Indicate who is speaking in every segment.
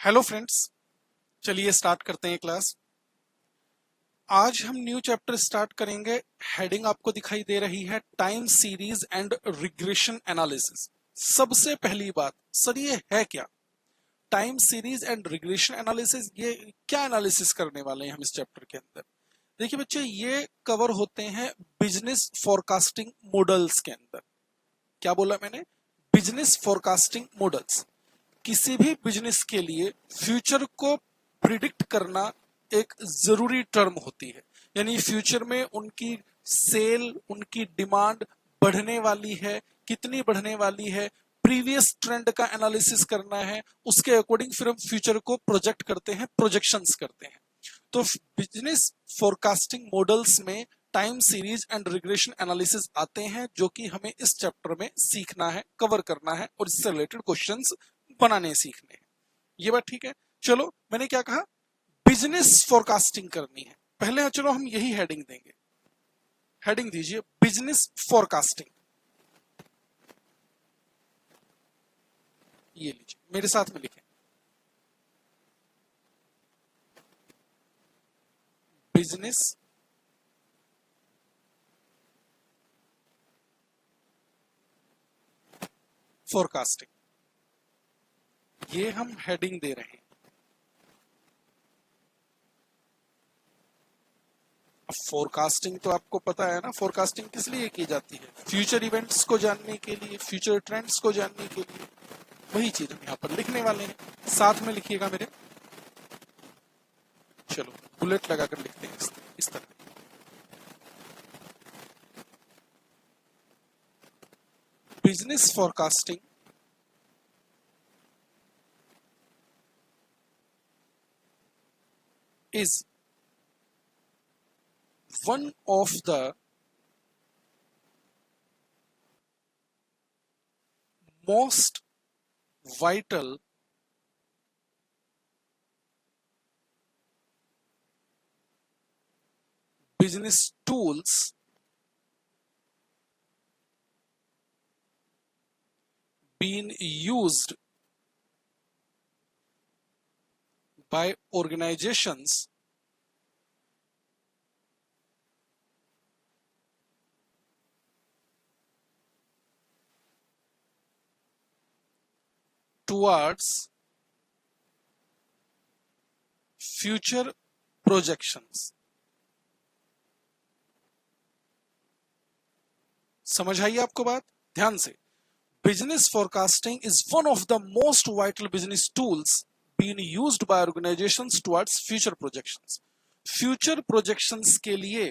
Speaker 1: Hello friends, चलिए start करते हैं क्लास। आज हम न्यू चैप्टर स्टार्ट करेंगे। हेडिंग आपको दिखाई दे रही है time series and regression analysis. सबसे पहली बात, सर ये है क्या? Time series and regression analysis, ये क्या एनालिसिस करने वाले हैं हम इस चैप्टर के अंदर? देखिए बच्चे, ये कवर होते हैं बिजनेस फोरकास्टिंग मॉडल्स के अंदर। क्या बोला मैंने? Business forecasting models. किसी भी बिजनेस के लिए फ्यूचर को प्रिडिक्ट करना एक जरूरी टर्म होती है। यानी फ्यूचर में उनकी सेल, उनकी डिमांड बढ़ने वाली है, कितनी बढ़ने वाली है, प्रीवियस ट्रेंड का एनालिसिस करना है, उसके अकॉर्डिंग फिर हम फ्यूचर को प्रोजेक्ट करते हैं, प्रोजेक्शंस करते हैं। तो बिजनेस फोरकास्टिंग मॉडल्स में time series and regression analysis आते हैं, जो कि हमें इस चैप्टर में सीखना है, कवर करना है और इससे रिलेटेड क्वेश्चंस बनाने सीखने हैं। ये बात ठीक है। चलो, मैंने क्या कहा? बिजनेस फोरकास्टिंग करनी है। पहले चलो हम यही हेडिंग देंगे। हेडिंग दीजिए बिजनेस फोरकास्टिंग। ये लीजिए, मेरे साथ में लिखें, बिजनेस फोरकास्टिंग। ये हम हेडिंग दे रहे हैं। अब फोरकास्टिंग तो आपको पता है ना, फोरकास्टिंग किस लिए की जाती है? फ्यूचर इवेंट्स को जानने के लिए, फ्यूचर ट्रेंड्स को जानने के लिए। वही चीज हम यहाँ पर लिखने वाले हैं। साथ में लिखिएगा मेरे। चलो बुलेट लगाकर लिखते हैं इस तरह। Business forecasting is one of the most vital business tools being used by organizations towards future projections। समझ आई आपको बात? ध्यान से। Business forecasting is one of the most vital business tools being used by organizations towards future projections। Future projections के लिए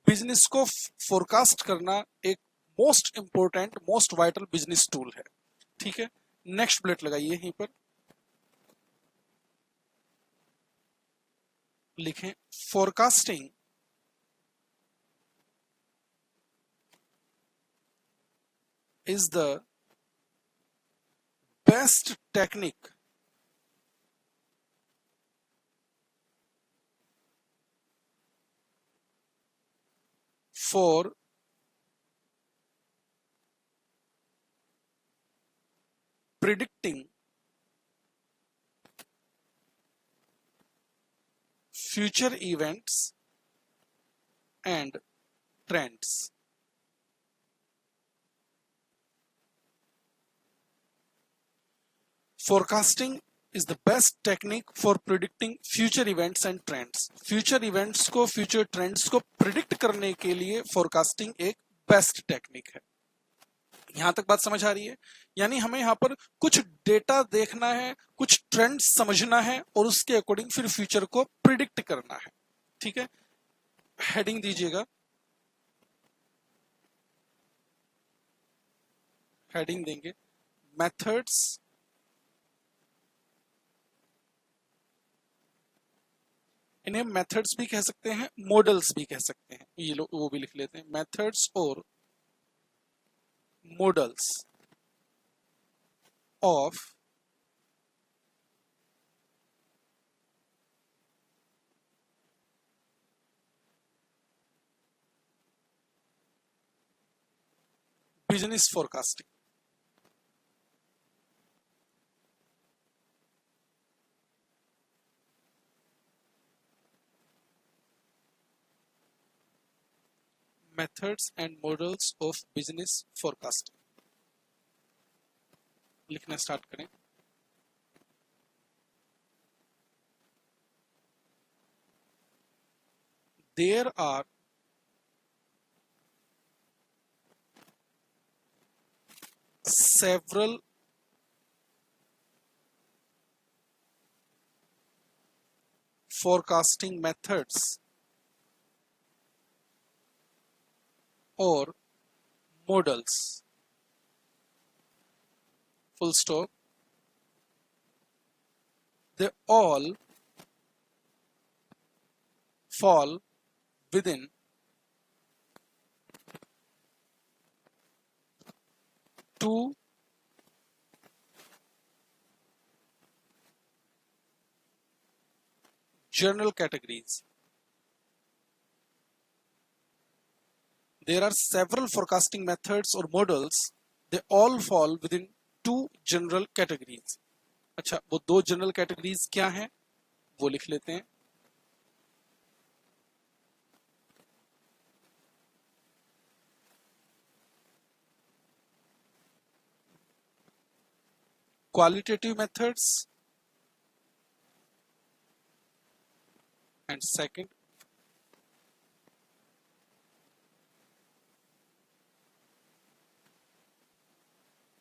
Speaker 1: business को forecast करना एक most important, most vital business tool है। ठीक है, नेक्स्ट बुलेट लगाइए, यहीं पर लिखें forecasting is the best technique for predicting future events and trends। Forecasting is the best technique for predicting future events and trends। Future events को, future trends को predict करने के लिए फोरकास्टिंग एक बेस्ट टेक्निक है। यहां तक बात समझ आ रही है? यानी हमें यहां पर कुछ डेटा देखना है, कुछ ट्रेंड समझना है और उसके अकॉर्डिंग फिर फ्यूचर को प्रिडिक्ट करना है। ठीक है, हेडिंग दीजिएगा, हेडिंग देंगे मेथड्स इन्हें मेथड्स भी कह सकते हैं, मॉडल्स भी कह सकते हैं। ये लोग वो भी लिख लेते हैं, मेथड्स और models of business forecasting. Methods and models of business forecasting. लिखना स्टार्ट करें। There are several forecasting methods or models. Full stop. They all fall within two general categories. There are several forecasting methods or models. They all fall within two general categories. अच्छा, वो दो general categories क्या हैं वो लिख लेते हैं। Qualitative methods and second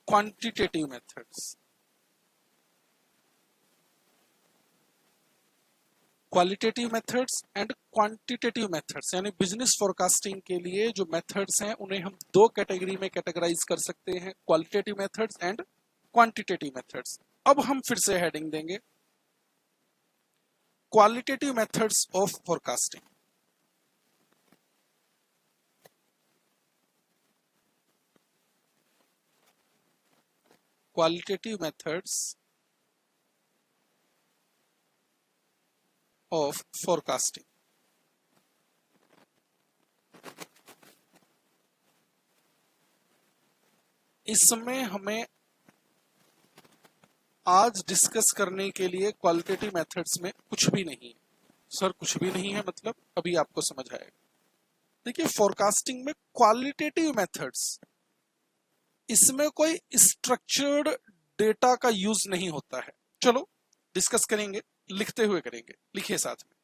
Speaker 1: quantitative methods. Qualitative methods and quantitative methods यानी बिजनेस फोरकास्टिंग के लिए जो मेथड्स हैं उन्हें हम दो कैटेगरी में कैटेगराइज कर सकते हैं, qualitative methods and quantitative methods. अब हम फिर से हेडिंग देंगे qualitative methods of forecasting. Qualitative methods of forecasting. इसमें हमें आज डिस्कस करने के लिए क्वालिटेटिव मेथड्स में कुछ भी नहीं है। सर कुछ भी नहीं है मतलब अभी आपको समझ आएगा। देखिए फोरकास्टिंग में क्वालिटेटिव मेथड्स, इसमें कोई स्ट्रक्चर्ड डेटा का यूज नहीं होता है। चलो डिस्कस करेंगे, लिखते हुए करेंगे, लिखिए साथ में।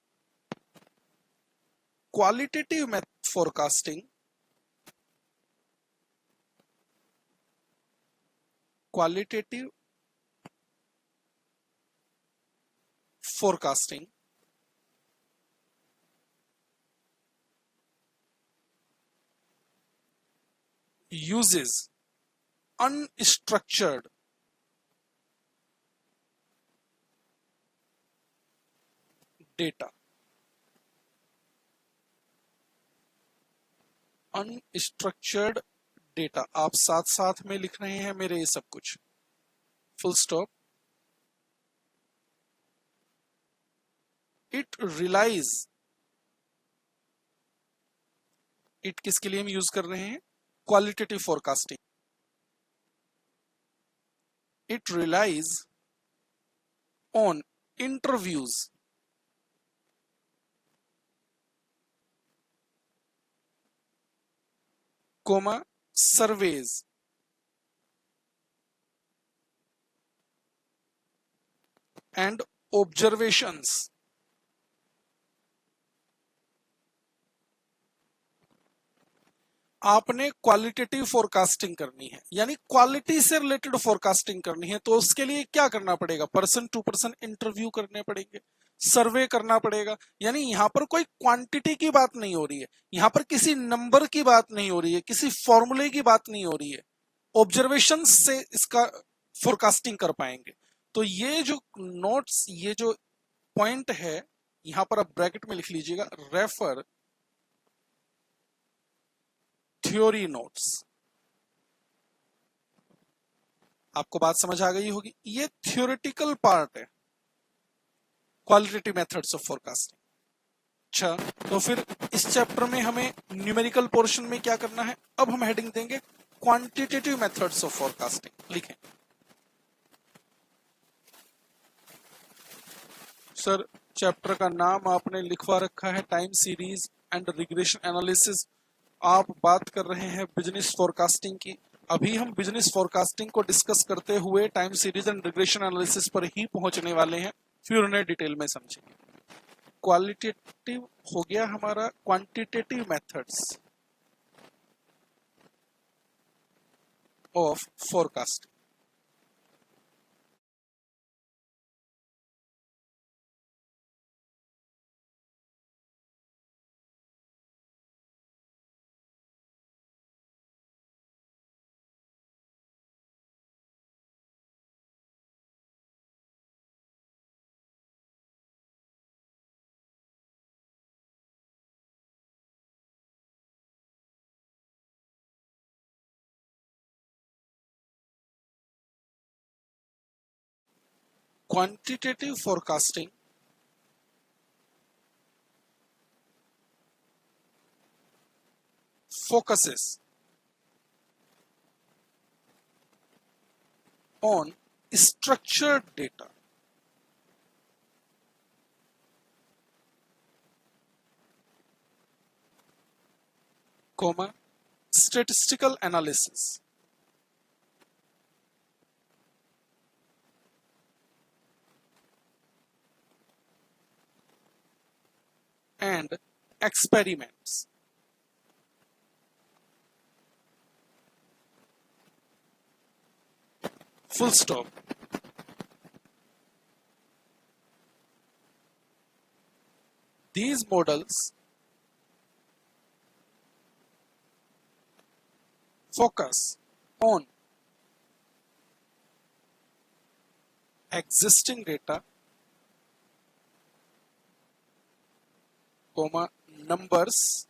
Speaker 1: Qualitative forecasting, qualitative forecasting uses unstructured data। Unstructured data, आप साथ साथ में लिख रहे हैं मेरे ये सब कुछ, full stop. It relies, it किसके लिए हम यूज कर रहे हैं? Qualitative forecasting. It relies on interviews comma surveys and observations. आपने क्वालिटेटिव फोरकास्टिंग करनी है यानी क्वालिटी से रिलेटेड फोरकास्टिंग करनी है, तो उसके लिए क्या करना पड़ेगा? पर्सन टू पर्सन इंटरव्यू करने पड़ेंगे, सर्वे करना पड़ेगा। यानी यहां पर कोई क्वांटिटी की बात नहीं हो रही है, यहां पर किसी नंबर की बात नहीं हो रही है, किसी फॉर्मूले की बात नहीं हो रही है। ऑब्जर्वेशन से इसका फोरकास्टिंग कर पाएंगे। तो ये जो नोट्स, ये जो पॉइंट है यहां पर आप ब्रैकेट में लिख लीजिएगा, रेफर थ्योरी नोट्स। आपको बात समझ आ गई होगी। ये थ्योरेटिकल पार्ट है क्वालिटेटिव मेथड्स ऑफ फोरकास्टिंग। अच्छा, तो फिर इस चैप्टर में हमें न्यूमेरिकल पोर्शन में क्या करना है? अब हम हेडिंग देंगे क्वांटिटेटिव मेथड्स ऑफ फोरकास्टिंग। लिखें सर, चैप्टर का नाम आपने लिखवा रखा है time series and regression analysis. आप बात कर रहे हैं बिजनेस फोरकास्टिंग की। अभी हम बिजनेस फोरकास्टिंग को डिस्कस करते हुए time series and regression analysis पर ही पहुंचने वाले हैं, फिर उन्हें डिटेल में समझेंगे। क्वालिटेटिव हो गया हमारा, quantitative methods of forecasting. Quantitative forecasting focuses on structured data, comma, statistical analysis, and experiments. Full stop. These models focus on existing data, comma, numbers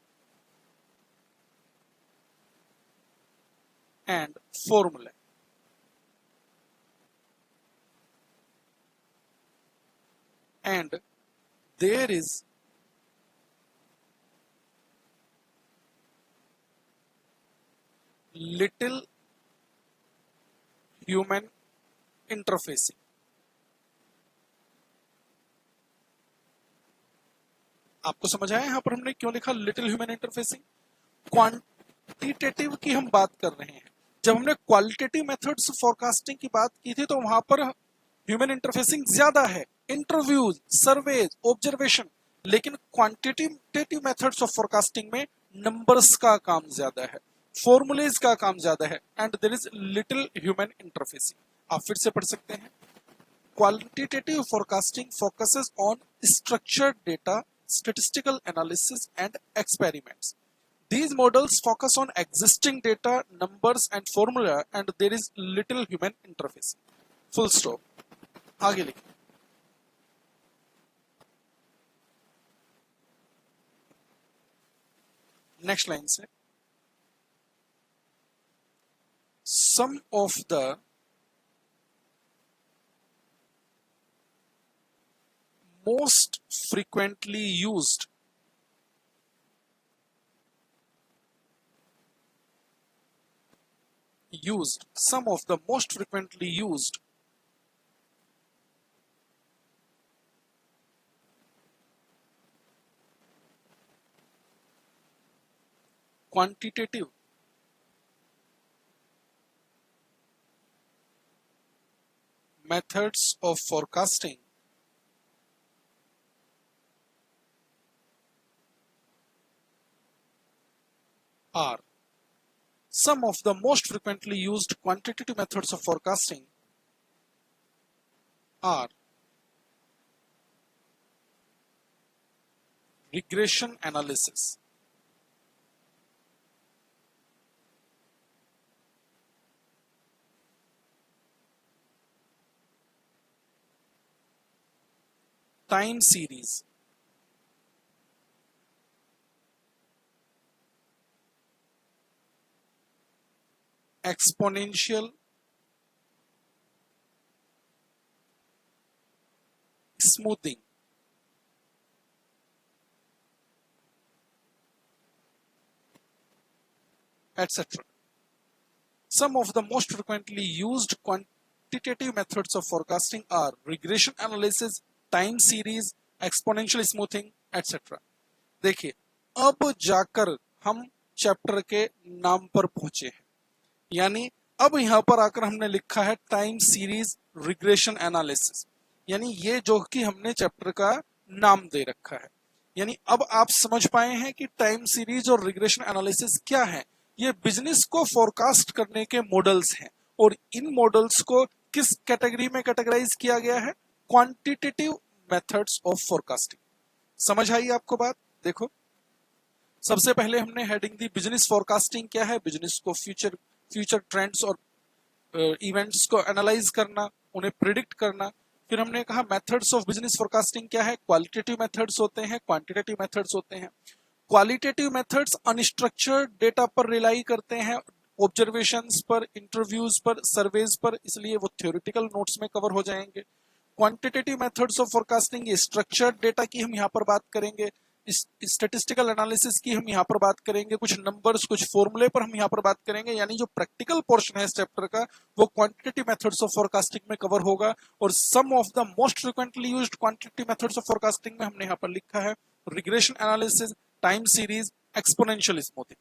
Speaker 1: and formulae. And there is little human interfacing. आपको समझ आया यहां पर हमने क्यों लिखा little human interfacing? Quantitative की हम बात कर रहे हैं। जब हमने क्वालिटेटिव मेथड्स फोरकास्टिंग की बात की थी तो वहां पर ह्यूमन इंटरफेसिंग ज्यादा है, इंटरव्यूज, सर्वेज, ऑब्जर्वेशन। लेकिन क्वांटिटेटिव मेथड्स ऑफ फोरकास्टिंग में नंबर्स का काम ज्यादा है, फॉर्मूलेज का काम ज्यादा है, and there is little human interfacing. आप फिर से पढ़ सकते हैं। Quantitative forecasting focuses on structured data, statistical analysis, and experiments. These models focus on existing data, numbers, and formula, and there is little human interface. Full stop. आगे लिखिए। Next line से some of the most frequently used some of the most frequently used quantitative methods of forecasting are some of the most frequently used quantitative methods of forecasting are regression analysis, time series, exponential smoothing, etc. Some of the most frequently used quantitative methods of forecasting are regression analysis, time series, exponential smoothing, etc. देखिए, अब जाकर हम chapter के नाम पर पहुंचे हैं। यानी अब यहां पर आकर हमने लिखा है टाइम सीरीज रिग्रेशन एनालिसिस, यानी ये जो कि हमने चैप्टर का नाम दे रखा है। यानी अब आप समझ पाए हैं कि टाइम सीरीज और रिग्रेशन एनालिसिस क्या है। ये बिजनेस को फोरकास्ट करने के मॉडल्स हैं और इन मॉडल्स को किस कैटेगरी में कैटेगराइज किया गया है? Quantitative methods of forecasting. समझ आई आपको बात? देखो, सबसे पहले हमने हेडिंग दी बिजनेस फोरकास्टिंग क्या है, बिजनेस को फ्यूचर फ्यूचर ट्रेंड्स और इवेंट्स को एनालाइज करना, उन्हें प्रिडिक्ट करना। फिर हमने कहा मेथड्स ऑफ बिजनेस फोरकास्टिंग क्या है, क्वालिटेटिव मेथड्स होते हैं, क्वांटिटेटिव मेथड्स होते हैं। क्वालिटेटिव मेथड्स अनस्ट्रक्चर्ड डेटा पर रिलाई करते हैं, ऑब्जर्वेशंस पर, इंटरव्यूज पर, सर्वेज पर, इसलिए वो थ्योरेटिकल नोट्स में कवर हो जाएंगे। क्वांटिटेटिव मेथड्स ऑफ फोरकास्टिंग, ये स्ट्रक्चर्ड डेटा की हम यहाँ पर बात करेंगे, स्टेटिस्टिकल एनालिसिस की हम यहाँ पर बात करेंगे, कुछ नंबर्स कुछ फॉर्मूले पर हम यहाँ पर बात करेंगे। यानी जो प्रैक्टिकल पोर्शन है इस चैप्टर का वो क्वांटिटेटिव मेथड्स ऑफ फोरकास्टिंग में कवर होगा। और some of the most frequently used quantitative methods of forecasting में हमने यहाँ पर लिखा है regression analysis, time series, exponential smoothing.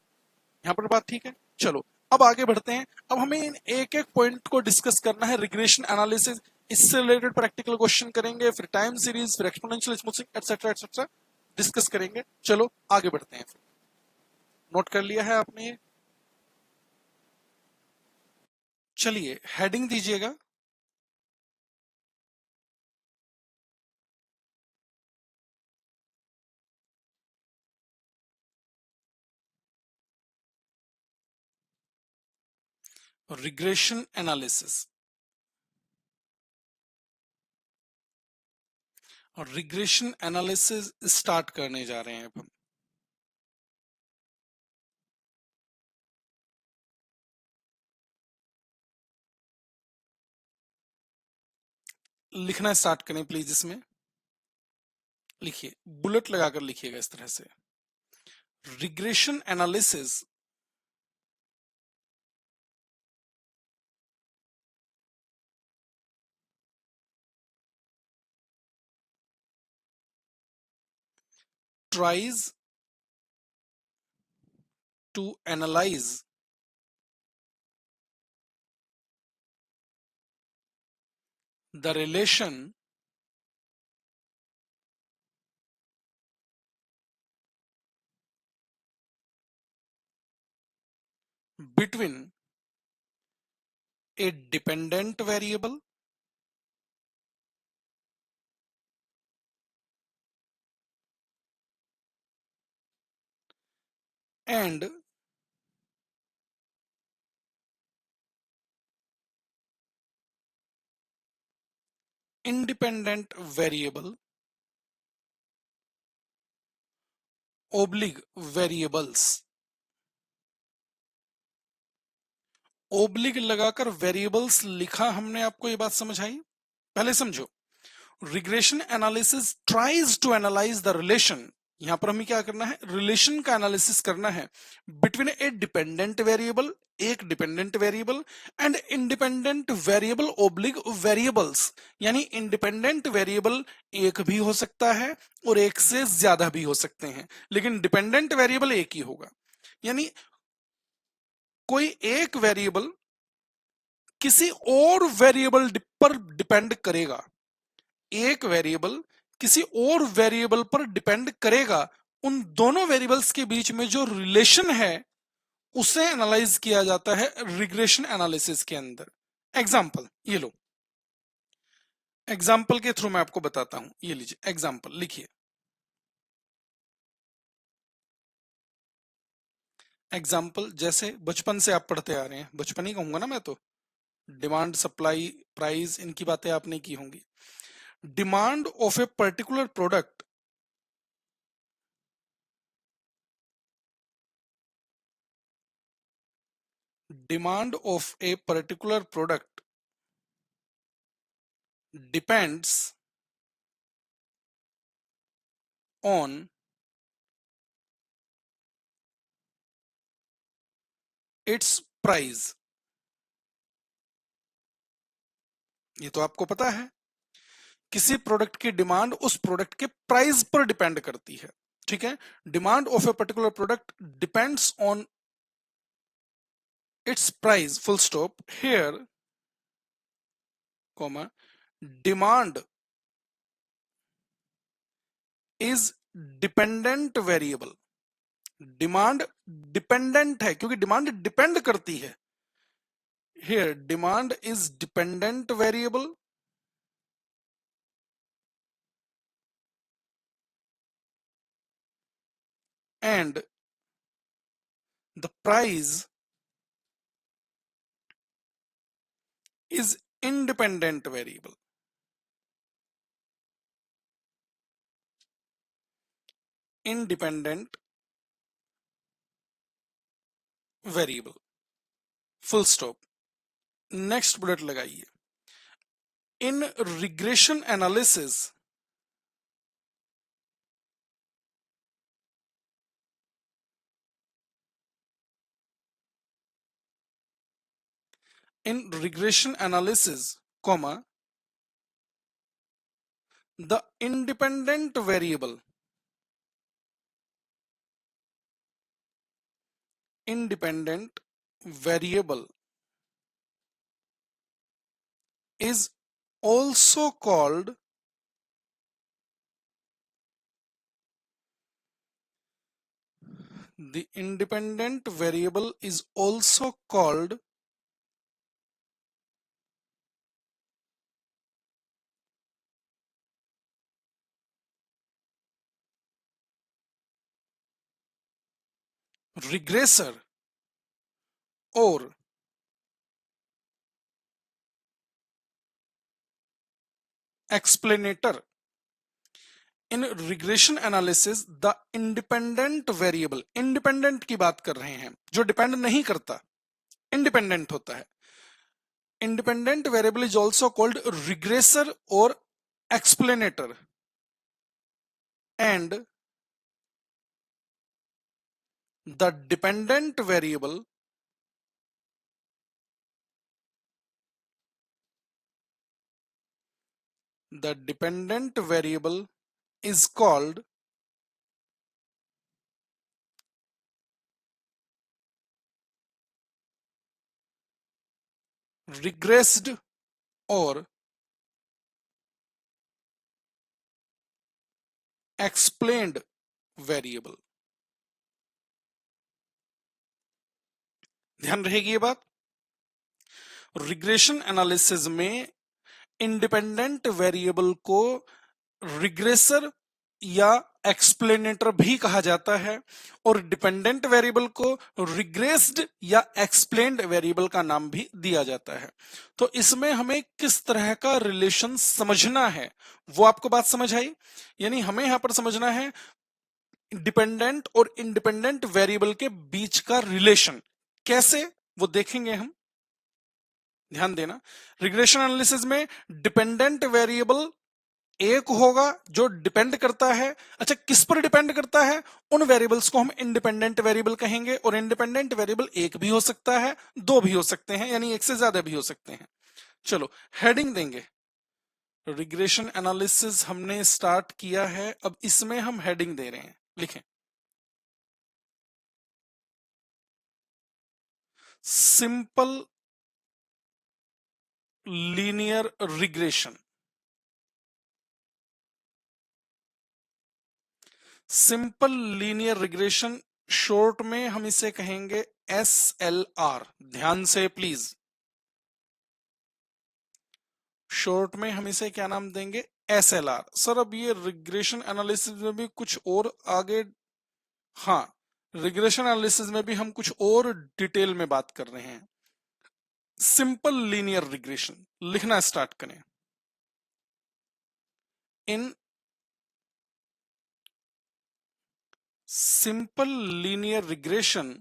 Speaker 1: यहाँ पर बात ठीक है? चलो अब आगे बढ़ते हैं। अब हमें इन एक एक पॉइंट को डिस्कस करना है। रिग्रेशन एनालिसिस, इससे रिलेटेड प्रैक्टिकल क्वेश्चन करेंगे, फिर टाइम सीरीज, फिर exponential smoothing etcetera etcetera discuss करेंगे। चलो आगे बढ़ते हैं। नोट कर लिया है आपने? चलिए हेडिंग दीजिएगा। Regression analysis. और रिग्रेशन एनालिसिस स्टार्ट करने जा रहे हैं अब हम। लिखना स्टार्ट करें प्लीज। इसमें लिखिए, बुलेट लगाकर लिखिएगा इस तरह से। Regression analysis tries to analyze the relation between a dependent variable and independent variable oblique variables। ओब्लिग लगाकर वेरिएबल्स लिखा हमने, आपको ये बात समझ आई? पहले समझो, regression analysis tries to analyse the relation. यहां पर हमें क्या करना है? रिलेशन का एनालिसिस करना है बिटवीन ए डिपेंडेंट वेरिएबल, एक dependent variable, and independent variable ओब्लिग वेरिएबल्स। यानी इंडिपेंडेंट वेरिएबल एक भी हो सकता है और एक से ज्यादा भी हो सकते हैं, लेकिन डिपेंडेंट वेरिएबल एक ही होगा। यानी कोई एक वेरिएबल किसी और वेरिएबल पर डिपेंड करेगा, एक वेरिएबल किसी और वेरिएबल पर डिपेंड करेगा। उन दोनों वेरिएबल्स के बीच में जो रिलेशन है उसे एनालाइज किया जाता है रिग्रेशन एनालिसिस के अंदर। एग्जाम्पल ये लो, एग्जाम्पल के थ्रू मैं आपको बताता हूं। ये लीजिए एग्जाम्पल, लिखिए। एग्जाम्पल जैसे बचपन से आप पढ़ते आ रहे हैं, बचपन ही कहूंगा ना मैं तो। डिमांड, सप्लाई, प्राइस, इनकी बातें आपने की होंगी। Demand of a particular product demand of a particular product depends on its price। ये तो आपको पता है, किसी प्रोडक्ट की डिमांड उस प्रोडक्ट के प्राइस पर डिपेंड करती है। ठीक है, demand of a particular product depends on it's price, full stop, here comma demand is dependent variable. Demand dependent है क्योंकि डिमांड डिपेंड करती है। Here demand is dependent variable and the price is independent variable. Independent variable. Full stop. Next bullet लगाइए. In regression analysis, comma, the independent variable is also called the independent variable is also called regressor or explanator. In regression analysis the independent variable, independent की बात कर रहे हैं, जो depend नहीं करता, independent होता है। Independent variable is also called regressor और explanator and the dependent variable is called regressed or explained variable। ध्यान रहेगी ये बात। रिग्रेशन एनालिसिस में इंडिपेंडेंट वेरिएबल को रिग्रेसर या एक्सप्लेनेटर भी कहा जाता है और डिपेंडेंट वेरिएबल को रिग्रेस्ड या एक्सप्लेन्ड वेरिएबल का नाम भी दिया जाता है। तो इसमें हमें किस तरह का रिलेशन समझना है वो आपको बात समझ आई। यानी हमें यहां पर समझना है डिपेंडेंट और इंडिपेंडेंट वेरिएबल के बीच का रिलेशन कैसे, वो देखेंगे हम। ध्यान देना, रिग्रेशन एनालिसिस में डिपेंडेंट वेरिएबल एक होगा जो डिपेंड करता है। अच्छा, किस पर डिपेंड करता है? उन वेरिएबल्स को हम इंडिपेंडेंट वेरिएबल कहेंगे और इंडिपेंडेंट वेरिएबल एक भी हो सकता है, दो भी हो सकते हैं, यानी एक से ज्यादा भी हो सकते हैं। चलो हेडिंग देंगे। रिग्रेशन एनालिसिस हमने स्टार्ट किया है, अब इसमें हम हेडिंग दे रहे हैं। लिखें simple linear regression. Simple linear regression, short में हम इसे कहेंगे SLR। ध्यान से प्लीज, शॉर्ट में हम इसे क्या नाम देंगे? SLR। सर अब ये रिग्रेशन एनालिसिस में भी कुछ और आगे, हाँ, रिग्रेशन एनालिसिस में भी हम कुछ और डिटेल में बात कर रहे हैं। सिंपल लीनियर रिग्रेशन लिखना स्टार्ट करें। In simple linear regression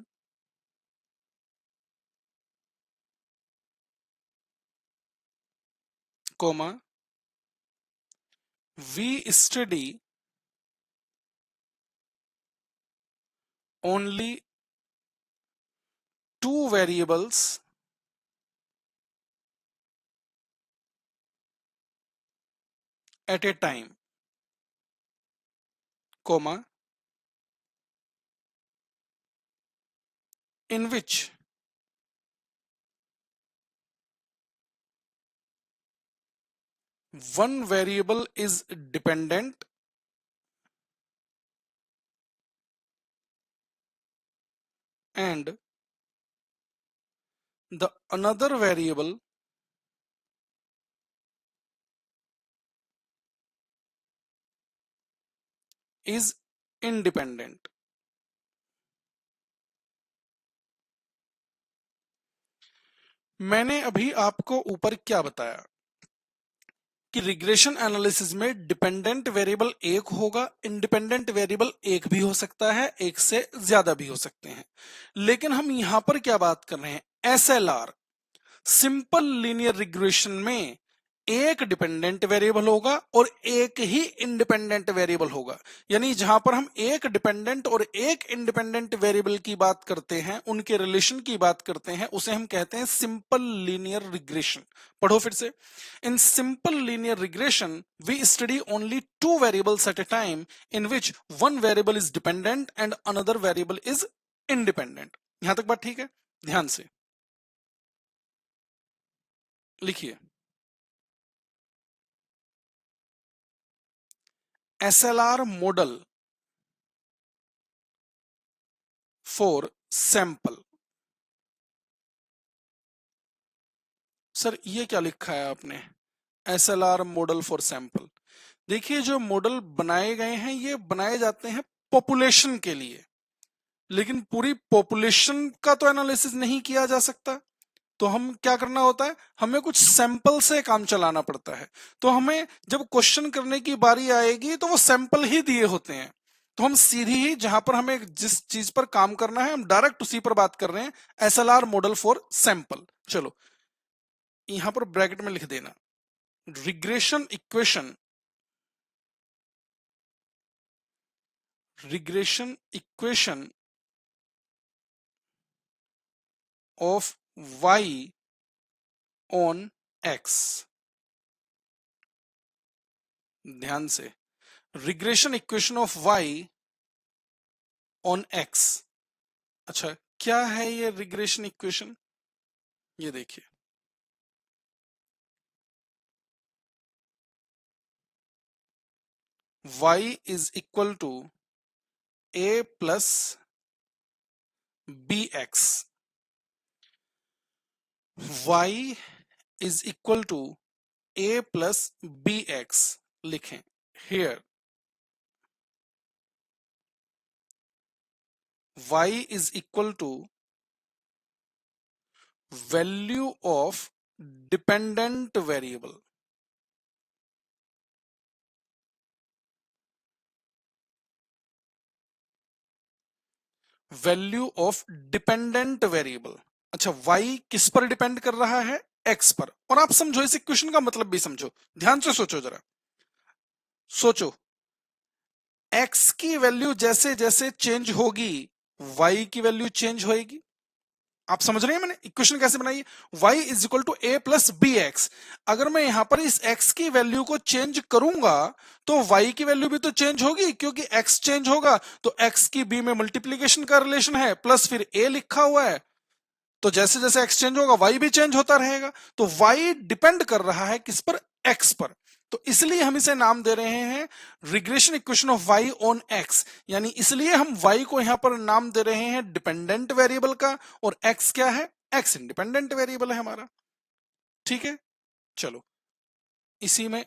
Speaker 1: comma we study only two variables at a time, comma in which one variable is dependent and the another variable is independent. मैंने अभी आपको ऊपर क्या बताया कि रिग्रेशन एनालिसिस में डिपेंडेंट वेरिएबल एक होगा, इंडिपेंडेंट वेरिएबल एक भी हो सकता है, एक से ज्यादा भी हो सकते हैं। लेकिन हम यहां पर क्या बात कर रहे हैं, एसएलआर सिंपल लीनियर रिग्रेशन में एक डिपेंडेंट वेरिएबल होगा और एक ही इंडिपेंडेंट वेरिएबल होगा। यानी जहां पर हम एक डिपेंडेंट और एक इंडिपेंडेंट वेरिएबल की बात करते हैं, उनके रिलेशन की बात करते हैं, उसे हम कहते हैं सिंपल लीनियर रिग्रेशन। पढ़ो फिर से। In simple linear regression we study only two variables at a time in which one variable is dependent and another variable is independent. यहां तक बात ठीक है? ध्यान से लिखिए, SLR model for sample। Sir ये क्या लिखा है आपने, SLR मॉडल फॉर सैंपल? देखिए जो मॉडल बनाए गए हैं ये बनाए जाते हैं पॉपुलेशन के लिए, लेकिन पूरी पॉपुलेशन का तो एनालिसिस नहीं किया जा सकता। तो हम क्या करना होता है, हमें कुछ सैंपल से काम चलाना पड़ता है। तो हमें जब क्वेश्चन करने की बारी आएगी तो वो सैंपल ही दिए होते हैं, तो हम सीधी ही जहां पर हमें जिस चीज पर काम करना है हम डायरेक्ट उसी पर बात कर रहे हैं, एसएलआर मॉडल फॉर सैंपल। चलो यहां पर ब्रैकेट में लिख देना, regression equation, regression equation of Y on X. ध्यान से, regression equation of Y on X. अच्छा क्या है ये रिग्रेशन इक्वेशन, ये देखिए, y is equal to a plus B x, y is equal to a plus B X लिखें। Here y is equal to value of dependent variable, value of dependent variable. अच्छा y किस पर depend कर रहा है, x पर। और आप समझो इस इक्वेशन का मतलब भी समझो, ध्यान से सोचो जरा, सोचो x की वैल्यू जैसे जैसे चेंज होगी y की वैल्यू चेंज होएगी। आप समझ रहे हैं मैंने इक्वेशन कैसे बनाई है, y is equal to a plus B x. अगर मैं यहां पर इस x की वैल्यू को चेंज करूंगा तो y की वैल्यू भी तो चेंज होगी, क्योंकि x चेंज होगा तो x की b में मल्टीप्लीकेशन का रिलेशन है, प्लस फिर a लिखा हुआ है, तो जैसे जैसे x चेंज होगा y भी चेंज होता रहेगा। तो y डिपेंड कर रहा है किस पर, x पर। तो इसलिए हम इसे नाम दे रहे हैं regression equation of y on x, यानी इसलिए हम y को यहां पर नाम दे रहे हैं डिपेंडेंट वेरिएबल का, और x क्या है, x इंडिपेंडेंट वेरिएबल है हमारा। ठीक है, चलो इसी में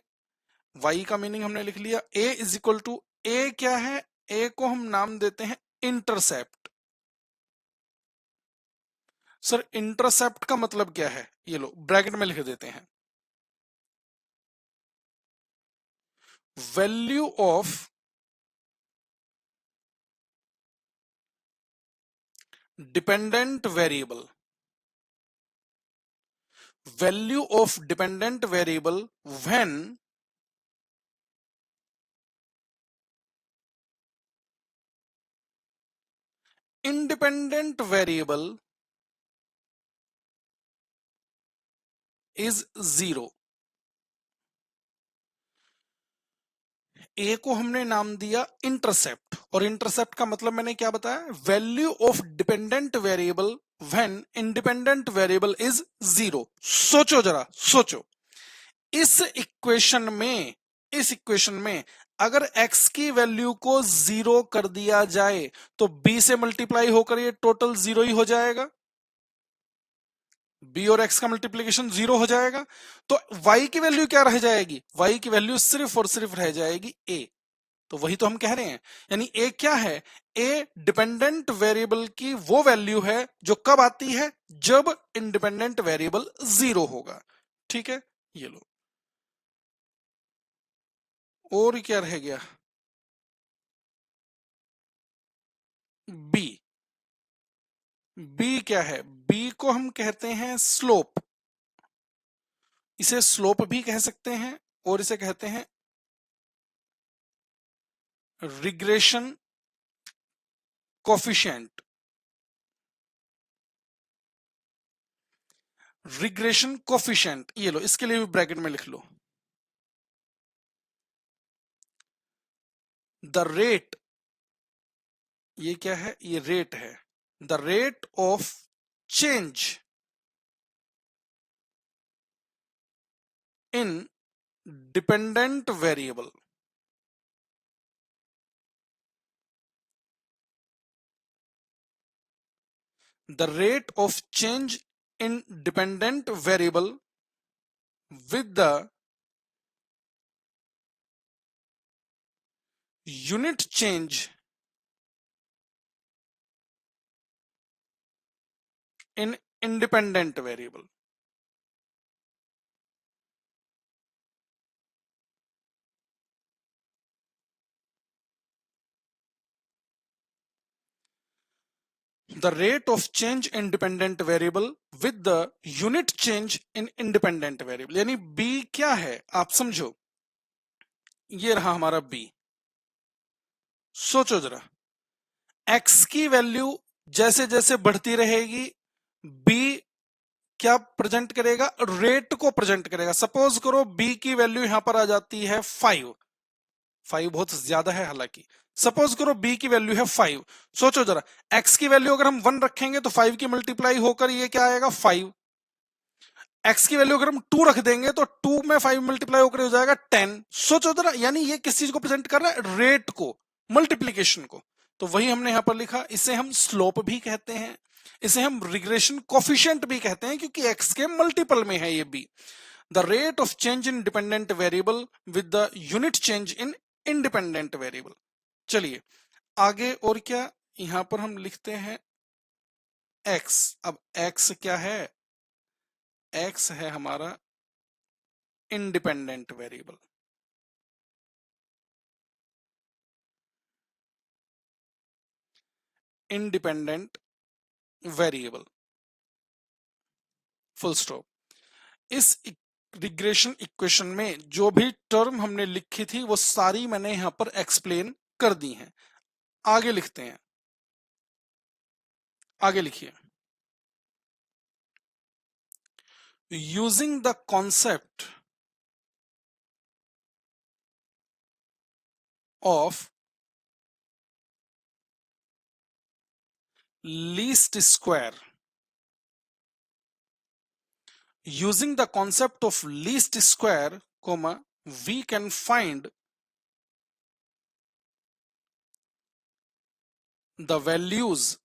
Speaker 1: y का मीनिंग हमने लिख लिया। a is equal to, a क्या है, a को हम नाम देते हैं इंटरसेप्ट। सर इंटरसेप्ट का मतलब क्या है, ये लो ब्रैकेट में लिख देते हैं, value of dependent variable, value of dependent variable when independent variable is 0। ए को हमने नाम दिया इंटरसेप्ट, और इंटरसेप्ट का मतलब मैंने क्या बताया, value of dependent variable when independent variable is zero. सोचो जरा, सोचो, इस इक्वेशन में अगर x की वैल्यू को जीरो कर दिया जाए तो b से मल्टीप्लाई होकर ये टोटल जीरो ही हो जाएगा, b और x का मल्टीप्लीकेशन जीरो हो जाएगा। तो y की वैल्यू क्या रह जाएगी, y की वैल्यू सिर्फ और सिर्फ रह जाएगी a। तो वही तो हम कह रहे हैं, यानी a क्या है, a डिपेंडेंट वेरिएबल की वो वैल्यू है जो कब आती है, जब इंडिपेंडेंट वेरिएबल जीरो होगा। ठीक है, ये लो। और क्या रह गया, b। b क्या है, b को हम कहते हैं स्लोप, इसे स्लोप भी कह सकते हैं और इसे कहते हैं रिग्रेशन कोफिशिएंट। रिग्रेशन कोफिशिएंट, ये लो, इसके लिए भी ब्रैकेट में लिख लो, द रेट, ये क्या है, ये रेट है, the rate of change in dependent variable, the rate of change in dependent variable with the unit change in independent variable। The rate of change in dependent variable with the unit change in independent variable, यानी b क्या है आप समझो, ये रहा हमारा b। सोचो जरा, x की वैल्यू जैसे जैसे बढ़ती रहेगी b क्या प्रेजेंट करेगा, रेट को प्रेजेंट करेगा। सपोज करो b की वैल्यू यहां पर आ जाती है 5, 5 बहुत ज्यादा है हालांकि, सपोज करो b की वैल्यू है 5। सोचो जरा, x की वैल्यू अगर हम 1 रखेंगे तो 5 की मल्टीप्लाई होकर ये क्या आएगा 5, x की वैल्यू अगर हम 2 रख देंगे तो 2 में 5 मल्टीप्लाई होकर हो जाएगा 10। सोचो जरा, यानी ये किस चीज को प्रेजेंट कर रहा है, रेट को, मल्टीप्लीकेशन को। तो वही हमने यहां पर लिखा, इसे हम स्लोप भी कहते हैं, इसे हम रिग्रेशन कोफिशिएंट भी कहते हैं, क्योंकि x के मल्टीपल में है ये b। The rate of change in dependent variable with the unit change in independent variable. चलिए आगे, और क्या, यहां पर हम लिखते हैं x। अब x क्या है, x है हमारा independent variable. Independent variable, full stop. इस रिग्रेशन इक्वेशन में जो भी टर्म हमने लिखी थी वो सारी मैंने यहां पर एक्सप्लेन कर दी हैं। आगे लिखते हैं, आगे लिखिए, using the concept of least square, using the concept of least square, comma, we can find the values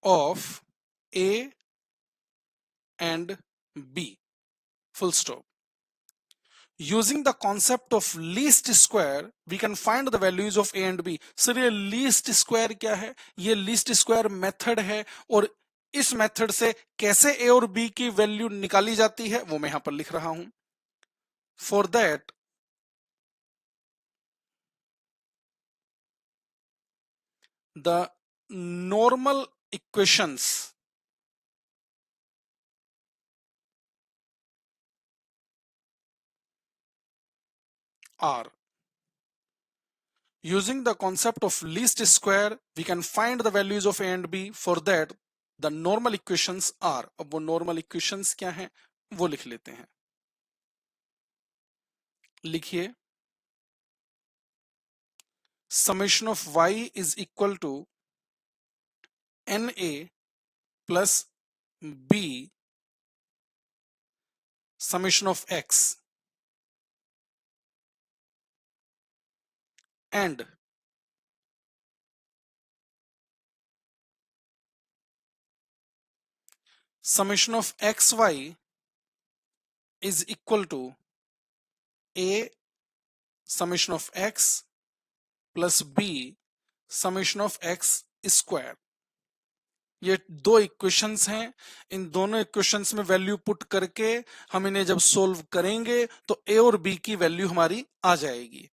Speaker 1: of a and b, full stop। Using the concept of least square we can find the values of a and b। Sir ये least square क्या है, ये least square method है, और इस method से कैसे a और b की वैल्यू निकाली जाती है वो मैं यहां पर लिख रहा हूं। For that the normal equations are, using the concept of least square we can find the values of a and b, for that the normal equations are। अब वो normal equations क्या हैं वो लिख लेते हैं। लिखिए summation of y is equal to NA plus B summation of x and summation of xy is equal to a summation of x plus b summation of x square. ये दो equations हैं। इन दोनों इक्वेशंस में value put करके हम इन्हें जब solve करेंगे तो ए और बी की वैल्यू हमारी आ जाएगी।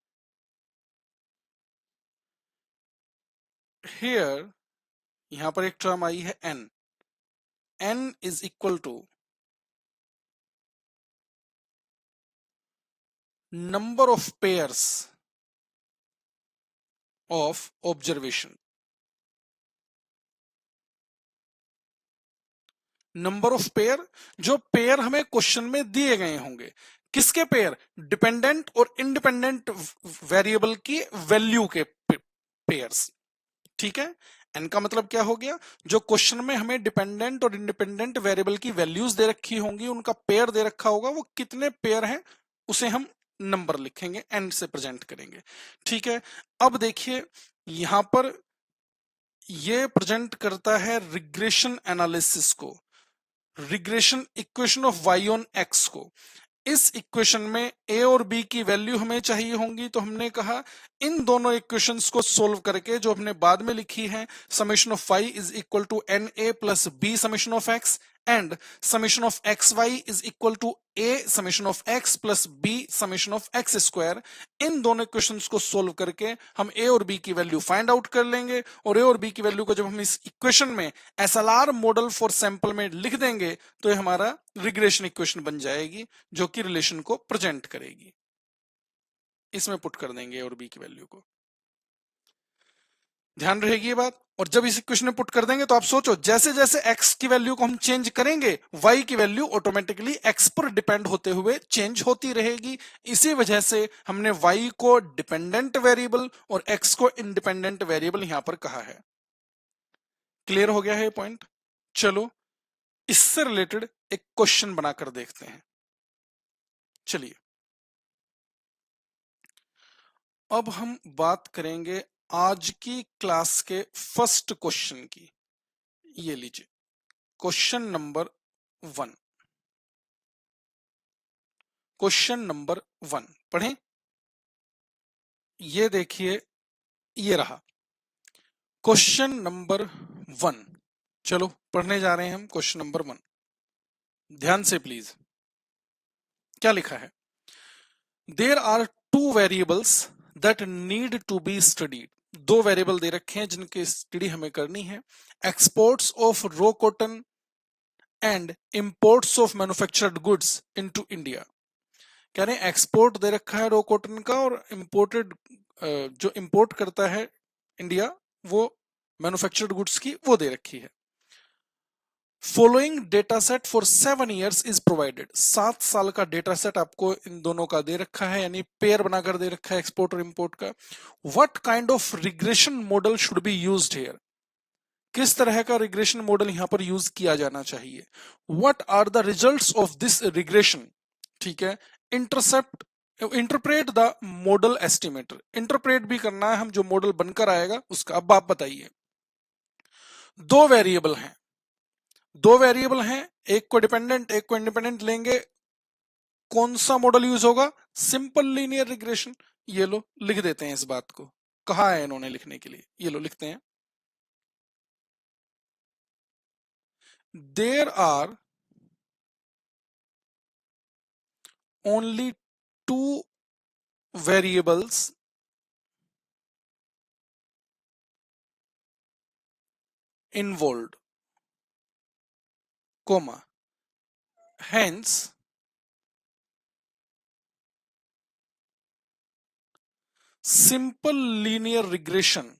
Speaker 1: हियर यहां पर एक टर्म आई है n। n is equal to number of pairs of observation. Number of pair, जो पेयर हमें क्वेश्चन में दिए गए होंगे। किसके पेयर? डिपेंडेंट और इंडिपेंडेंट वेरिएबल की वैल्यू के पेयर्स। ठीक है। एन का मतलब क्या हो गया? जो क्वेश्चन में हमें डिपेंडेंट और इंडिपेंडेंट वेरिएबल की वैल्यूज दे रखी होंगी, उनका पेयर दे रखा होगा, वो कितने पेयर हैं उसे हम नंबर लिखेंगे, एन से प्रेजेंट करेंगे। ठीक है। अब देखिए यहां पर ये प्रेजेंट करता है रिग्रेशन एनालिसिस को, regression equation of y on x को। इस इक्वेशन में a और b की वैल्यू हमें चाहिए होंगी, तो हमने कहा इन दोनों इक्वेशंस को सोल्व करके जो हमने बाद में लिखी है, summation of y is equal to N A plus B summation of x and summation of x Y is equal to a summation of x plus b summation of x square. इन दोनों equations को solve करके हम a और b की value find out कर लेंगे, और a और b की वैल्यू को जब हम इस इक्वेशन में SLR मॉडल फॉर सैंपल में लिख देंगे तो ये हमारा रिग्रेशन इक्वेशन बन जाएगी, जो कि रिलेशन को प्रेजेंट करेगी। इसमें पुट कर देंगे a और b की वैल्यू को। ध्यान रहेगी ये बात। और जब इस इक्वेशन में पुट कर देंगे तो आप सोचो, जैसे जैसे x की वैल्यू को हम चेंज करेंगे, y की वैल्यू ऑटोमेटिकली x पर डिपेंड होते हुए चेंज होती रहेगी। इसी वजह से हमने y को डिपेंडेंट वेरिएबल और x को इंडिपेंडेंट वेरिएबल यहां पर कहा है। क्लियर हो गया है ये पॉइंट? चलो इससे रिलेटेड एक क्वेश्चन बनाकर देखते हैं। चलिए अब हम बात करेंगे आज की क्लास के फर्स्ट क्वेश्चन की। ये लीजिए क्वेश्चन नंबर 1। क्वेश्चन नंबर 1 पढ़ें। ये देखिए ये रहा क्वेश्चन नंबर 1। चलो पढ़ने जा रहे हैं हम क्वेश्चन नंबर 1। ध्यान से प्लीज। क्या लिखा है? There are two variables that need to be studied. दो वेरिएबल दे रखे हैं जिनकी स्टडी हमें करनी है। Exports of raw cotton and imports of manufactured goods into India. कह रहे हैं एक्सपोर्ट दे रखा है रो कॉटन का, और इंपोर्टेड जो इंपोर्ट करता है इंडिया वो मैन्युफैक्चर्ड गुड्स की वो दे रखी है। Following data set for 7 years is provided. 7 साल का डेटा सेट आपको इन दोनों का दे रखा है, यानी पेयर बनाकर दे रखा है एक्सपोर्ट और इंपोर्ट का। What kind of regression model should be used here. किस तरह का रिग्रेशन मॉडल यहां पर यूज किया जाना चाहिए। What are the results of this regression. ठीक है। Intercept interpret the model estimator. Interpret भी करना है हम, जो मॉडल बनकर आएगा उसका। अब आप बताइए, दो वेरिएबल हैं, एक को डिपेंडेंट एक को इंडिपेंडेंट लेंगे, कौन सा मॉडल यूज होगा? Simple linear regression. ये लो लिख देते हैं इस बात को, कहा है इन्होंने लिखने के लिए, ये लो लिखते हैं। There are only two variables involved, comma, hence simple linear regression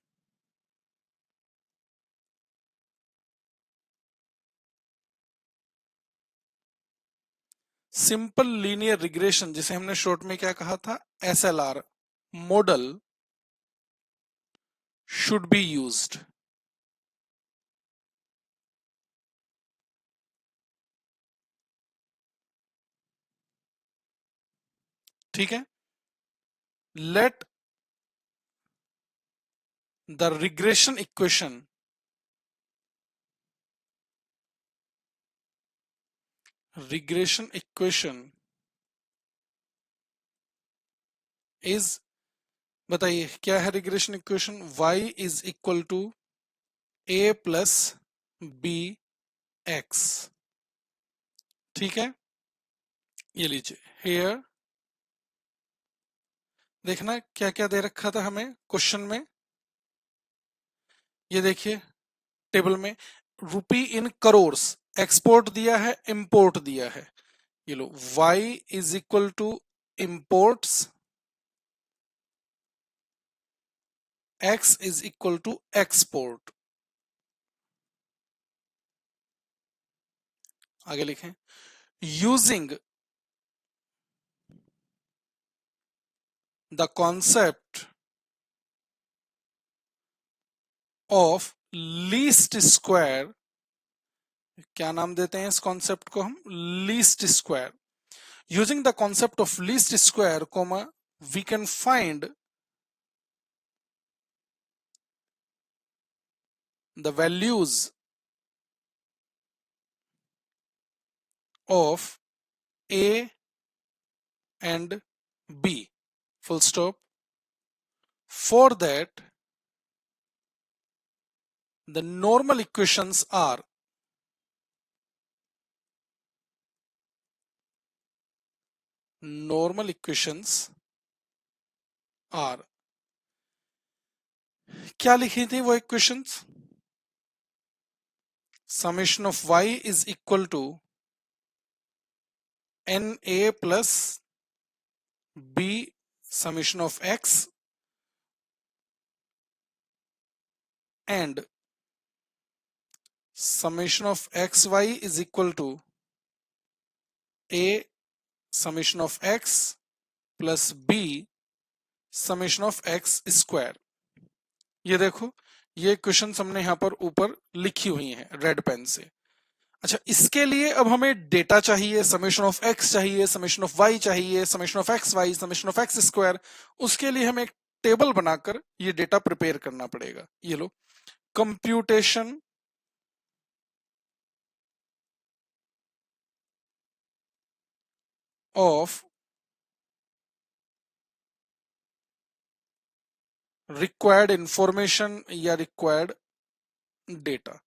Speaker 1: simple linear regression, जिसे हमने शॉर्ट में क्या कहा था, SLR model should be used. ठीक है, let the regression equation is, बताइए क्या है regression equation, y is equal to a plus B x. ठीक है, ये लीजिए हेयर, देखना क्या क्या दे रखा था हमें क्वेश्चन में, ये देखिए टेबल में रुपी इन करोर्स, एक्सपोर्ट दिया है, इंपोर्ट दिया है। ये लो y is equal to imports, x is equal to export. आगे लिखें, using the concept of least square, क्या नाम देते हैं इस कॉन्सेप्ट को हम, least square. Using the concept of least square comma we can find the values of a and b, full stop. For that the normal equations are क्या लिखी थी वो equations, summation of y is equal to na plus b summation of x and summation of xy is equal to a summation of x plus b summation of x square। ये देखो ये question हमने यहां पर ऊपर लिखी हुई हैं रेड पेन से। अच्छा, इसके लिए अब हमें डेटा चाहिए, समेशन ऑफ एक्स चाहिए, समेशन ऑफ वाई चाहिए, summation of x y, summation of x square. उसके लिए हमें एक टेबल बनाकर ये डेटा प्रिपेयर करना पड़ेगा। ये लो, कंप्यूटेशन ऑफ रिक्वायर्ड इंफॉर्मेशन या रिक्वायर्ड डेटा।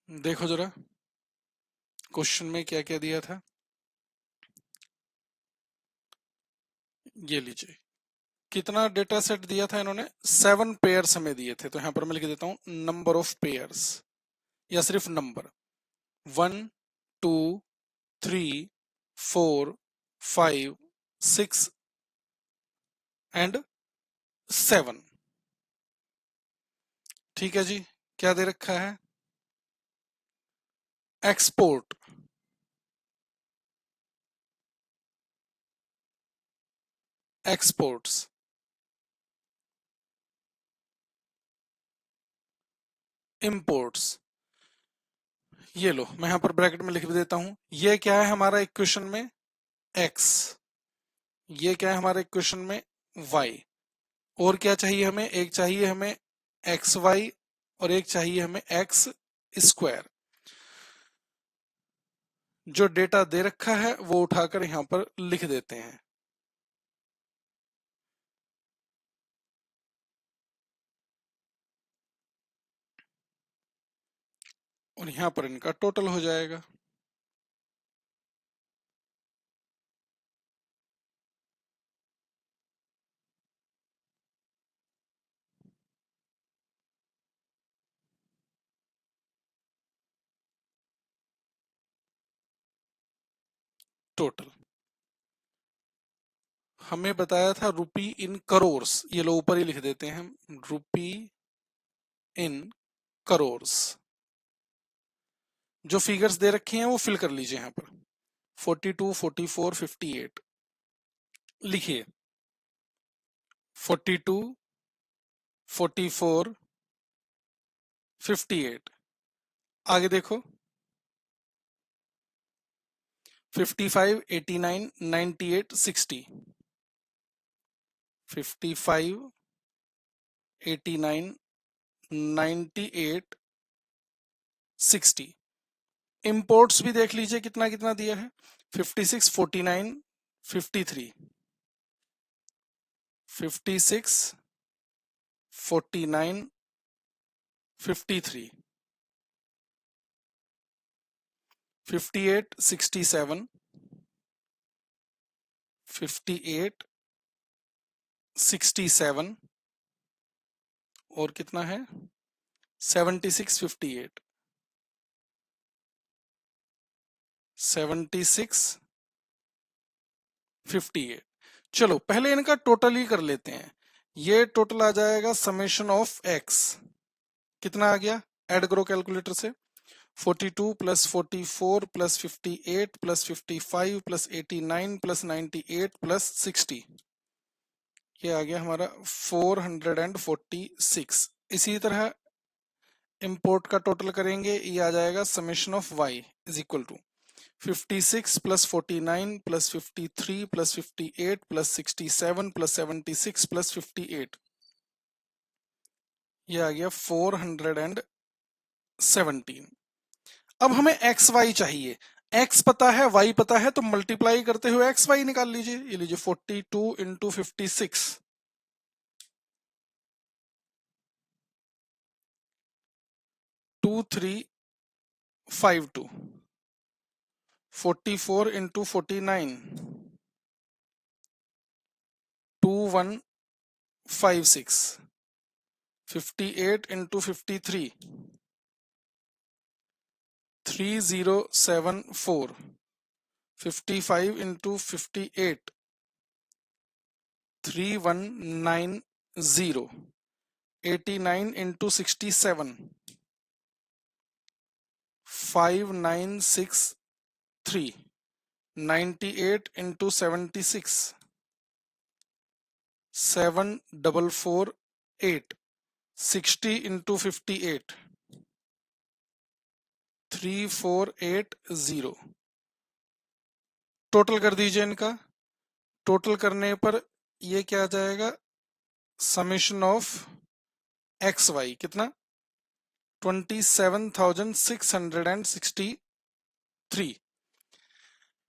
Speaker 1: देखो जरा क्वेश्चन में क्या क्या दिया था, ये लीजिए कितना डेटा सेट दिया था इन्होंने, 7 पेयर्स हमें दिए थे। तो यहां पर मैं लिख देता हूं नंबर ऑफ पेयर्स या सिर्फ नंबर, 1 2 3 4 5 6 एंड 7। ठीक है जी, क्या दे रखा है, एक्सपोर्ट, एक्सपोर्ट्स, इंपोर्ट्स। ये लो, मैं यहां पर ब्रैकेट में लिख भी देता हूं। ये क्या है हमारा इक्वेशन में? x। ये क्या है हमारे इक्वेशन में? y। और क्या चाहिए हमें? एक चाहिए हमें एक्स वाई और एक चाहिए हमें एक्स स्क्वायर। जो डेटा दे रखा है वो उठाकर यहां पर लिख देते हैं। और यहां पर इनका टोटल हो जाएगा। टोटल हमें बताया था रुपी इन करोर्स, ये लो ऊपर ही लिख देते हैं हम, रुपी इन करोर्स। जो फिगर्स दे रखे हैं वो फिल कर लीजिए यहां पर। 42, 44, 58 लिखिए। 42, 44, 58। आगे देखो। 55, 89, 98, 60। 55, 89, 98, 60। इंपोर्ट्स भी देख लीजिए कितना कितना दिया है। 56, 49, 53। 56, 49, 53। 58, 67। 58, 67। और कितना है? 76, 58। 76, 58। चलो पहले इनका टोटल ही कर लेते हैं। ये टोटल आ जाएगा समेशन ऑफ एक्स। कितना आ गया? ऐड करो कैलकुलेटर से। 42 plus 44 plus 58 plus 55 plus 89 plus 98 plus 60। ये आ गया हमारा 446। इसी तरह इंपोर्ट का टोटल करेंगे, ये आ जाएगा summation of y is equal to 56 plus 49 plus 53 plus 58 plus 67 plus 76 plus 58। ये आ गया 417। अब हमें एक्स वाई चाहिए। एक्स पता है, वाई पता है, तो मल्टीप्लाई करते हुए एक्स वाई निकाल लीजिए। ये लीजिए 42 into 56, 2352। 44 into 49, 2156। 58 into 53, 3074। 55 into 58, 3190। 89 into 67, 5963। 98 into 76, 7448। 60 into 58, 3480। Total कर दीजिए इनका। टोटल करने पर ये क्या आ जाएगा? समेशन ऑफ एक्स वाई कितना? 27,663।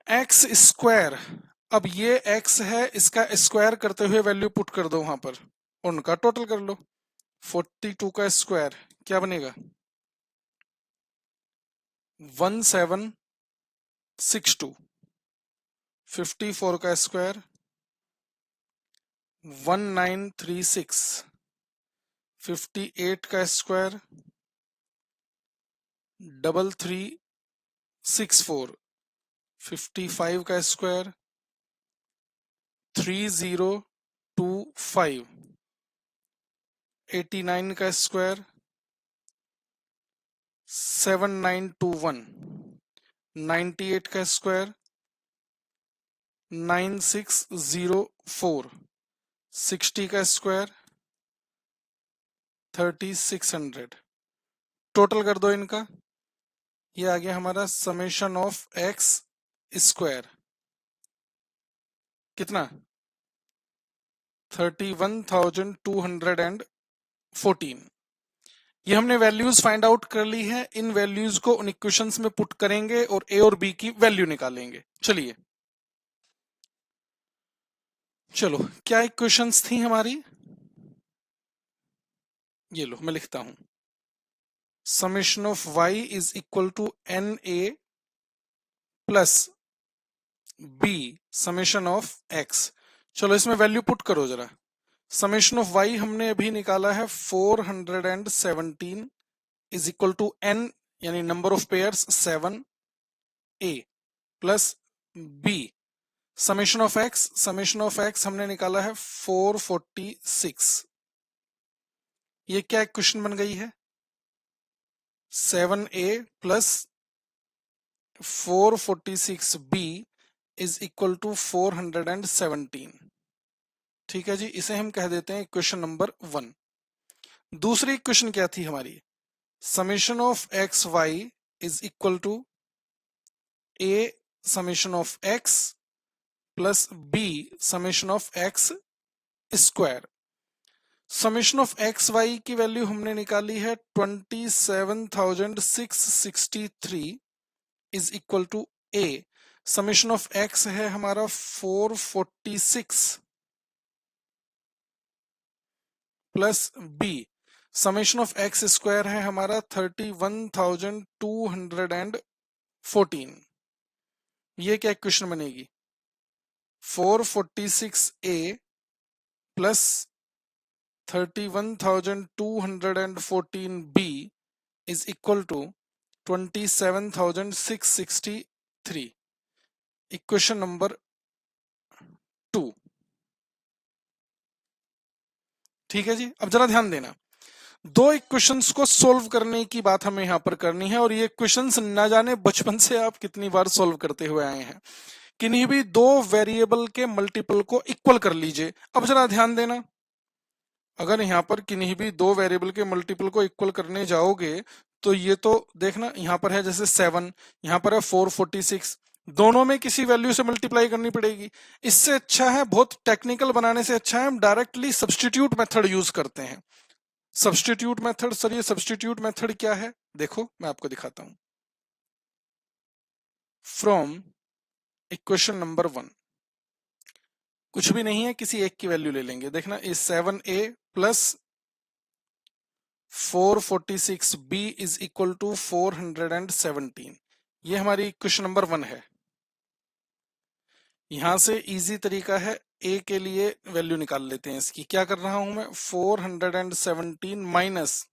Speaker 1: X square. अब ये एक्स है, इसका स्क्वायर करते हुए वैल्यू पुट कर दो वहां पर, उनका टोटल कर लो। 42 का स्क्वायर क्या बनेगा? 1762। 54 का स्क्वायर 1936। 58 का स्क्वायर 3364। 55 का स्क्वायर 3025। 89 का स्क्वायर 7921। 98 का स्क्वायर 9604। 60 का स्क्वायर 3600। टोटल कर दो इनका। ये आ गया हमारा समेशन ऑफ एक्स स्क्वायर, कितना 31,214। ये हमने वैल्यूज फाइंड आउट कर ली है। इन वैल्यूज को उन इक्वेशंस में पुट करेंगे और ए और बी की वैल्यू निकालेंगे। चलिए, चलो क्या इक्वेशंस थी हमारी, ये लो मैं लिखता हूं। Summation of y is equal to N A plus B summation of x। चलो इसमें वैल्यू पुट करो जरा। समेशन ऑफ y हमने अभी निकाला है 417 इज इक्वल टू n यानी number of pairs 7 a plus b summation of x हमने निकाला है 446। ये क्या इक्वेशन बन गई है, 7a plus 446b is equal to 417। ठीक है जी, इसे हम कह देते हैं इक्वेशन नंबर 1। दूसरी इक्वेशन क्या थी हमारी, summation of x Y is equal to a summation of x plus B summation of x square. Summation of x y की वैल्यू हमने निकाली है 27,663 is equal to a summation of x है हमारा 446 plus B summation of x square है हमारा 31,214। ये क्या इक्वेशन बनेगी, 446a plus 31,214b is equal to 27,663। Equation number 2। ठीक है जी, अब जरा ध्यान देना, दो इक्वेशंस को सोल्व करने की बात हमें यहां पर करनी है और ये इक्वेशंस ना जाने बचपन से आप कितनी बार सोल्व करते हुए आए हैं। किन्हीं भी दो वेरिएबल के मल्टीपल को इक्वल कर लीजिए। अब जरा ध्यान देना, अगर यहां पर किन्हीं भी दो वेरिएबल के मल्टीपल को इक्वल करने जाओगे तो ये तो देखना, यहां पर है जैसे 7, यहां पर है 446, दोनों में किसी वैल्यू से मल्टीप्लाई करनी पड़ेगी। इससे अच्छा है, बहुत टेक्निकल बनाने से अच्छा है, हम डायरेक्टली सब्स्टिट्यूट मेथड यूज करते हैं। सब्स्टिट्यूट मेथड, सर ये सब्स्टिट्यूट मेथड क्या है, देखो मैं आपको दिखाता हूं। फ्रॉम इक्वेशन नंबर 1 कुछ भी नहीं है, किसी एक की वैल्यू ले लेंगे। देखना, is 7a plus 446b is equal to 417। ये हमारी इक्वेशन नंबर 1 है। यहां से इजी तरीका है, a के लिए वैल्यू निकाल लेते हैं इसकी। क्या कर रहा हूं मैं, 417 माइनस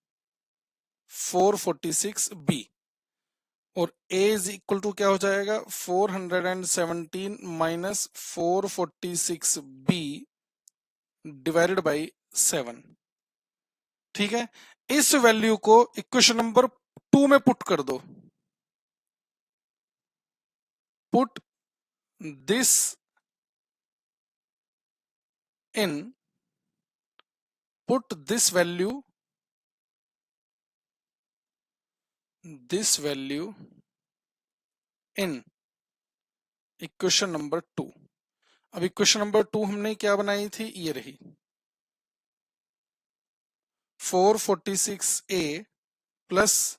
Speaker 1: 446b और a इज इक्वल टू क्या हो जाएगा, 417 माइनस 446b डिवाइडेड बाई 7। ठीक है, इस वैल्यू को इक्वेशन नंबर 2 में पुट कर दो। Put this in, put this value in equation number 2। अब इक्वेशन नंबर 2 हमने क्या बनाई थी, ये रही 446a plus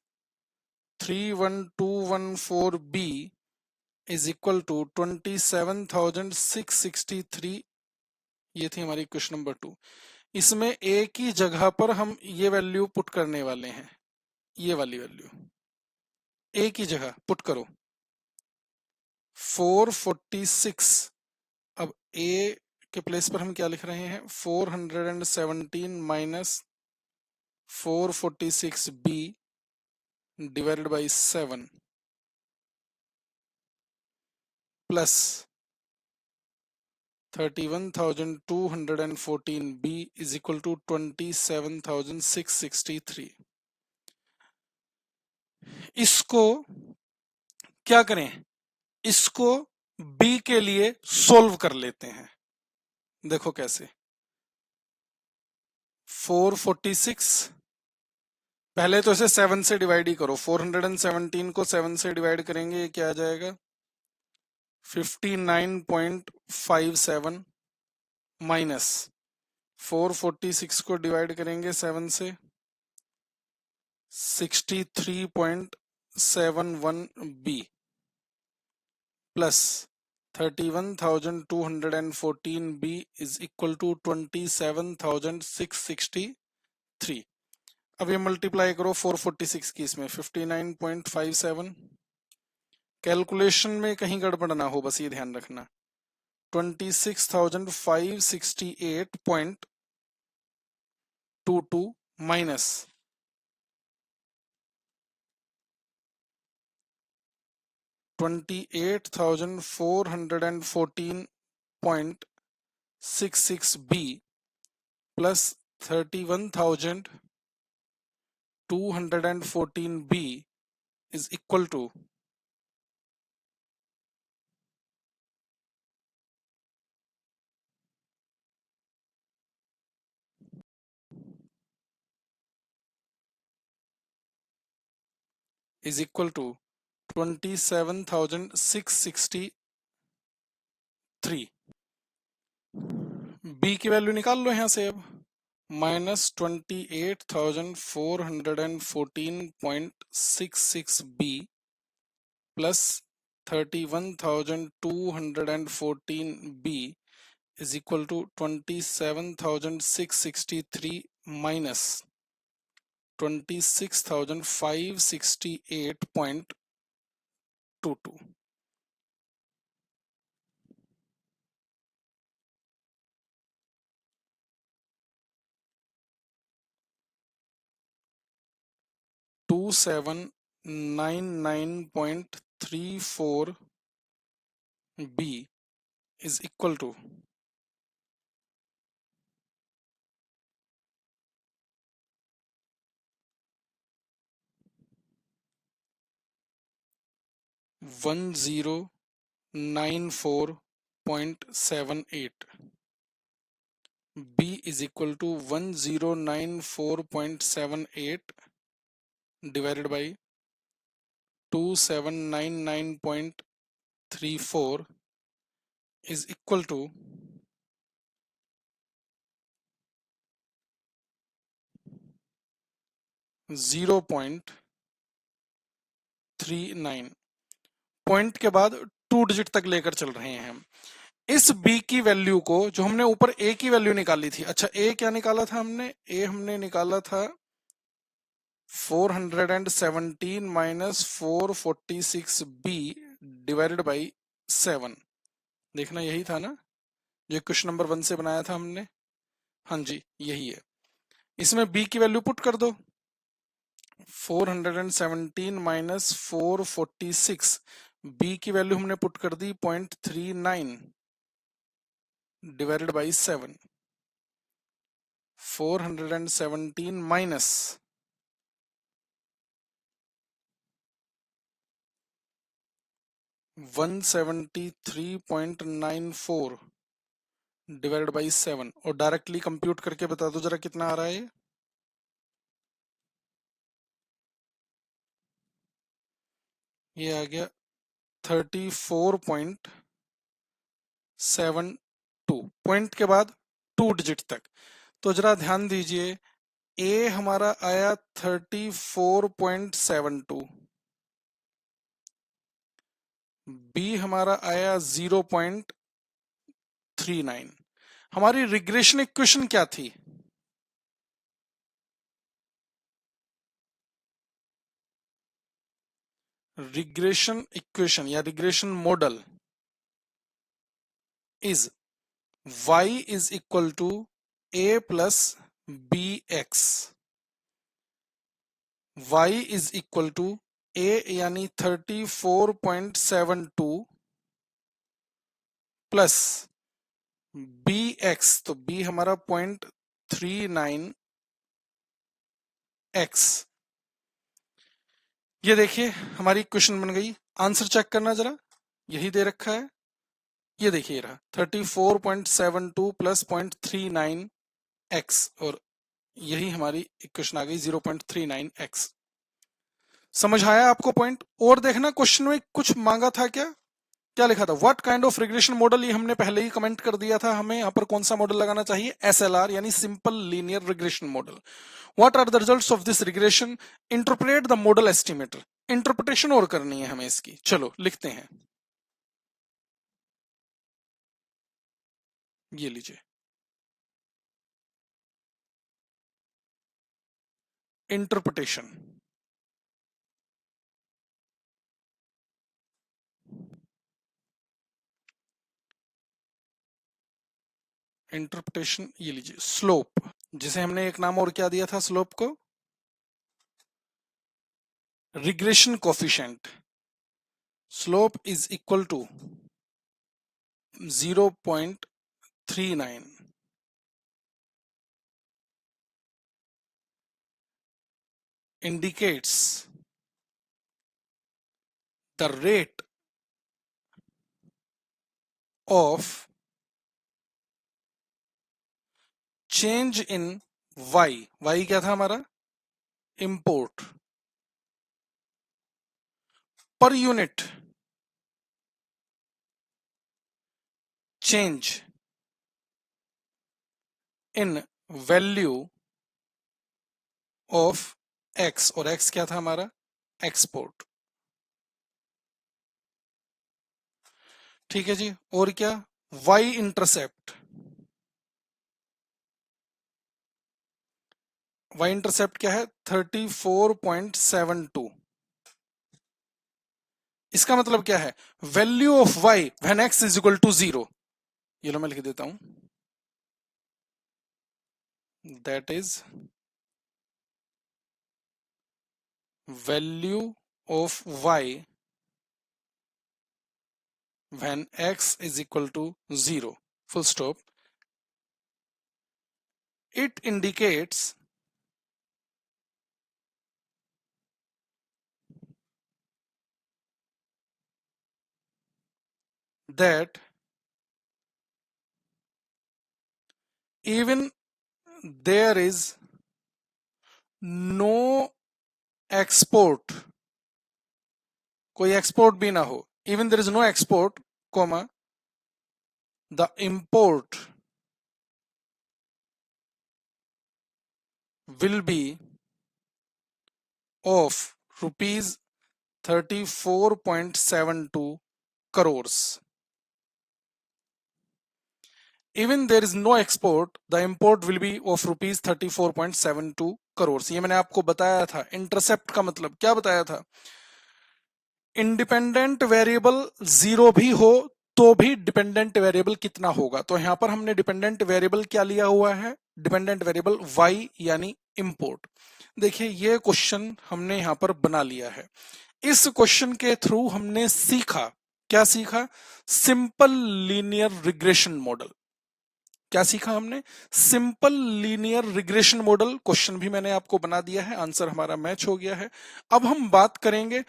Speaker 1: 31214b is equal to 27,663। ये थी हमारी क्वेश्चन नंबर 2। इसमें a की जगह पर हम ये वैल्यू पुट करने वाले हैं, ये वाली वैल्यू a की जगह पुट करो 446। अब a के प्लेस पर हम क्या लिख रहे हैं, 417 minus 446b divided by 7 plus 31,214b is equal to 27,663। इसको क्या करें, इसको b के लिए सोल्व कर लेते हैं। देखो कैसे, 446 पहले तो इसे 7 से डिवाइड ही करो। 417 को 7 से डिवाइड करेंगे, ये क्या आ जाएगा 59.57 माइनस 446 को डिवाइड करेंगे 7 से 63.71 b plus 31,214 b is equal to 27,663। अब ये मल्टीप्लाई करो 446 की इसमें 59.57। कैलकुलेशन में कहीं गड़बड़ ना हो, बस ये ध्यान रखना। 26,568.22 minus 28,414.66 b plus 31,214 b is equal to is equal to 27,663। B की वैल्यू निकाल लो यहां से अब, -28,414.66 b plus 31,214 b is equal to 27,663 minus 26,568.22। To 2799.34 b is equal to 1094.78। b is equal to 1094.78 divided by 2799.34 is equal to 0.39। Point के बाद 2 digit तक लेकर चल रहे हैं हम। इस b की वैल्यू को, जो हमने ऊपर a की वैल्यू निकाली थी, अच्छा a क्या निकाला था हमने, a हमने निकाला था 417 माइनस 446 बी डिवाइडेड बाई 7। देखना यही था ना जो क्वेश्चन नंबर 1 से बनाया था हमने, हाँ जी यही है। इसमें b की वैल्यू पुट कर दो, 417 माइनस 446, b की वैल्यू हमने पुट कर दी 0.39 divided by 7। 417 minus 173.94 divided by 7, और डायरेक्टली कंप्यूट करके बता दो जरा कितना आ रहा है। ये आ गया 34.72। पॉइंट के बाद 2 डिजिट तक। तो जरा ध्यान दीजिए, ए हमारा आया 34.72, बी हमारा आया 0.39। हमारी रिग्रेशन इक्वेशन क्या थी, रिग्रेशन इक्वेशन या regression model is y is equal to a plus B x. y is equal to a यानी 34.72 प्लस बी एक्स, तो b हमारा 0.39 x। ये देखिए हमारी इक्वेशन बन गई। आंसर चेक करना जरा, यही दे रखा है, ये देखिए रहा 34.72 प्लस 0.39 x, और यही हमारी इक्वेशन आ गई 0.39x। समझ आया आपको पॉइंट? और देखना क्वेश्चन में कुछ मांगा था क्या, क्या लिखा था? What kind of regression model, ये हमने पहले ही कमेंट कर दिया था, हमें यहाँ पर कौन सा मॉडल लगाना चाहिए? SLR यानी simple linear regression model. What are the results of this regression, interpret the model estimator. Interpretation और करनी है हमें इसकी। चलो लिखते हैं, ये लीजिए, इंटरप्रिटेशन। इंटरप्रिटेशन, ये लीजिए, स्लोप, जिसे हमने एक नाम और क्या दिया था स्लोप को? Regression coefficient. Slope is equal to 0.39 indicates the rate of change in y। y क्या था हमारा? import per unit change in value of x, और x क्या था हमारा? एक्सपोर्ट। ठीक है जी, और क्या? y intercept. y इंटरसेप्ट क्या है? 34.72। इसका मतलब क्या है? Value of y when x is equal to 0। ये लो मैं लिख देता हूं, that is value of y when x is equal to 0, full stop. It indicates that even there is no export, कोई एक्सपोर्ट भी ना हो, even there is no export, comma, the import will be of rupees 34.72 crores। Even there is no export, the import will be of rupees 34.72 crores। ये मैंने आपको बताया था। Intercept का मतलब क्या बताया था? इंडिपेंडेंट वेरिएबल 0 भी हो तो भी डिपेंडेंट वेरिएबल कितना होगा? तो यहां पर हमने डिपेंडेंट वेरिएबल क्या लिया हुआ है? डिपेंडेंट वेरिएबल y यानी इंपोर्ट। देखिए ये क्वेश्चन हमने यहां पर बना लिया है। इस क्वेश्चन के थ्रू हमने सीखा, क्या सीखा? Simple linear regression model. क्या सीखा हमने? Simple linear regression model. Question भी मैंने आपको बना दिया है, आंसर हमारा मैच हो गया है। अब हम बात करेंगे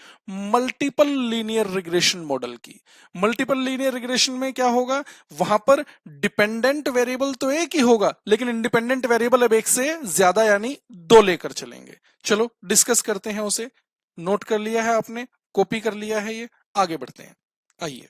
Speaker 1: मल्टीपल लीनियर रिग्रेशन मॉडल की। मल्टीपल लीनियर रिग्रेशन में क्या होगा? वहां पर डिपेंडेंट वेरिएबल तो एक ही होगा, लेकिन इंडिपेंडेंट वेरिएबल अब एक से ज्यादा यानी 2 लेकर चलेंगे। चलो डिस्कस करते हैं उसे। नोट कर लिया है आपने? कॉपी कर लिया है? ये आगे बढ़ते हैं, आइए।